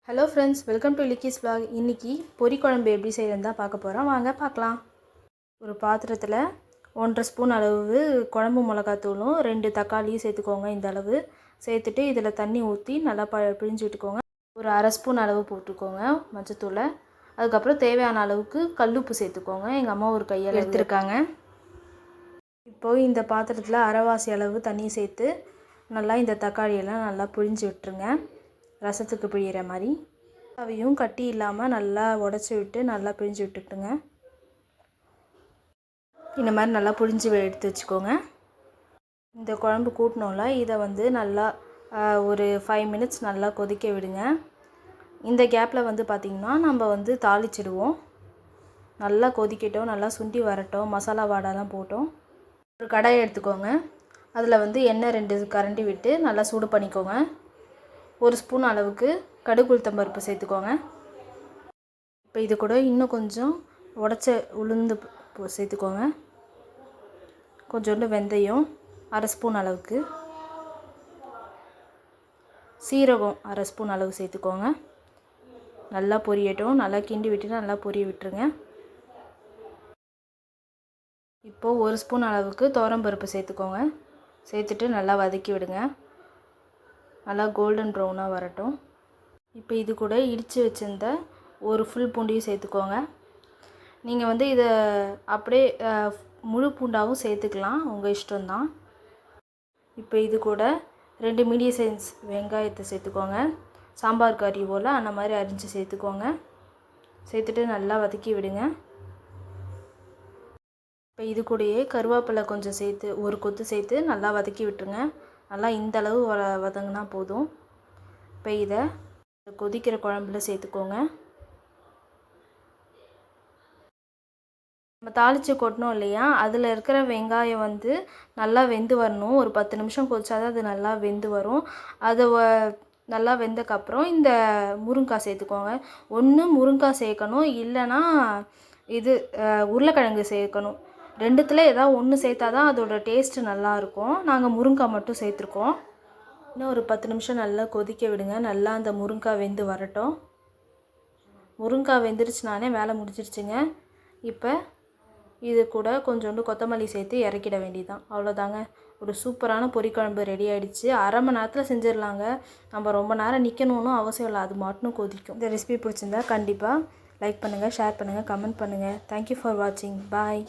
Hello friends, welcome to லிக்கிஸ் vlog. இன்றைக்கி பொரி குழம்பு எப்படி செய்யறதுன்னு தான் பார்க்க போகிறோம். வாங்க பார்க்கலாம். ஒரு பாத்திரத்தில் 1.5 ஸ்பூன் அளவு குழம்பு மிளகாத்தூளும் 2 தக்காளியும் சேர்த்துக்கோங்க. இந்த அளவு சேர்த்துட்டு இதில் தண்ணி ஊற்றி நல்லா பிழிஞ்சு விட்டுக்கோங்க. ஒரு அரை ஸ்பூன் அளவு போட்டுக்கோங்க மஞ்சத்தூளை. அதுக்கப்புறம் தேவையான அளவுக்கு கல்லுப்பு சேர்த்துக்கோங்க. எங்கள் அம்மா ஒரு கையால் எடுத்துருக்காங்க. இப்போது இந்த பாத்திரத்தில் அரைவாசி அளவு தண்ணி சேர்த்து நல்லா இந்த தக்காளியெல்லாம் நல்லா பிழிஞ்சு விட்டுருங்க. ரசத்துக்கு பிழிகிற மாதிரி அவையும் கட்டி இல்லாமல் நல்லா உடச்சி விட்டு நல்லா பிழிஞ்சு விட்டுட்டுங்க. இந்த மாதிரி நல்லா பிழிஞ்சு எடுத்து வச்சுக்கோங்க. இந்த குழம்பு கூட்டினோம்ல, இதை நல்லா ஒரு 5 மினிட்ஸ் நல்லா கொதிக்க விடுங்க. இந்த கேப்பில் பார்த்திங்கன்னா நம்ம தாளிச்சிடுவோம். நல்லா கொதிக்கட்டும், நல்லா சுண்டி வரட்டும், மசாலா வாடெல்லாம் போட்டோம். ஒரு கடாயை எடுத்துக்கோங்க. அதில் எண்ணெய் 2 கரண்டி விட்டு நல்லா சூடு பண்ணிக்கோங்க. 1 ஸ்பூன் அளவுக்கு கடுகு உளுத்தம் பருப்பு சேர்த்துக்கோங்க. இப்போ இது கூட இன்னும் கொஞ்சம் உடச்ச உளுந்து சேர்த்துக்கோங்க. கொஞ்சோண்டு வெந்தயம் அரை ஸ்பூன் அளவுக்கு, சீரகம் அரை ஸ்பூன் அளவு சேர்த்துக்கோங்க. நல்லா பொரியட்டும். நல்லா கிண்டி விட்டுட்டு நல்லா பொரிய விட்டுருங்க. இப்போது 1 ஸ்பூன் அளவுக்கு துவரம்பருப்பு சேர்த்துக்கோங்க. சேர்த்துட்டு நல்லா வதக்கி விடுங்க. நல்லா கோல்டன் ப்ரௌனாக வரட்டும். இப்போ இது கூட இடித்து வச்சுருந்த ஒரு ஃபுல் பூண்டையும் சேர்த்துக்கோங்க. நீங்கள் இதை அப்படியே முழு பூண்டாகவும் சேர்த்துக்கலாம், உங்கள் இஷ்டம்தான். இப்போ இது கூட 2 மீடியம் சைஸ் வெங்காயத்தை சேர்த்துக்கோங்க. சாம்பார் கறி போல் அந்த மாதிரி அரிஞ்சு சேர்த்துக்கோங்க. சேர்த்துட்டு நல்லா வதக்கி விடுங்க. இப்போ இது கூடயே கருவேப்பிலை கொஞ்சம் சேர்த்து ஒரு கொத்து சேர்த்து நல்லா வதக்கி விட்டுருங்க. நல்லா இந்த அளவு வதங்கினா போதும். இப்போ இதை கொதிக்கிற குழம்புல சேர்த்துக்கோங்க. நம்ம தாளித்து கொட்டணும் இல்லையா, அதில் இருக்கிற வெங்காயம் நல்லா வெந்து வரணும். ஒரு 10 நிமிஷம் கொதிச்சாதான் அது நல்லா வெந்து வரும். அது நல்லா வெந்தக்கப்புறம் இந்த முருங்கைக்காய் சேர்த்துக்கோங்க. ஒன்று முருங்கைக்காய் சேர்க்கணும், இல்லைன்னா இது உருளைக்கிழங்கு சேர்க்கணும். 2த்தில் ஏதாவது ஒன்று சேர்த்தா தான் அதோட டேஸ்ட்டு நல்லாயிருக்கும். நாங்கள் முருங்கைக்காய் மட்டும் சேர்த்துருக்கோம். இன்னும் ஒரு 10 நிமிஷம் நல்லா கொதிக்க விடுங்க. நல்லா அந்த முருங்கைக்காய் வெந்து வரட்டும். முருங்கைக்காய் வெந்துருச்சுனாலே வேலை முடிஞ்சிருச்சுங்க. இப்போ இது கூட கொஞ்சோண்டு கொத்தமல்லி சேர்த்து இறக்கிட வேண்டியதுதான். அவ்வளோதாங்க, ஒரு சூப்பரான பொரிக்குழம்பு ரெடி ஆகிடுச்சு. அரை மணி நேரத்தில் செஞ்சிடலாங்க. நம்ம ரொம்ப நேரம் நிற்கணும்னு அவசியம் இல்லை, அது மட்டும் கொதிக்கும். இந்த ரெசிபி பிடிச்சிருந்தா கண்டிப்பாக லைக் பண்ணுங்கள், ஷேர் பண்ணுங்கள், கமெண்ட் பண்ணுங்கள். தேங்க்யூ ஃபார் வாட்சிங். பாய்.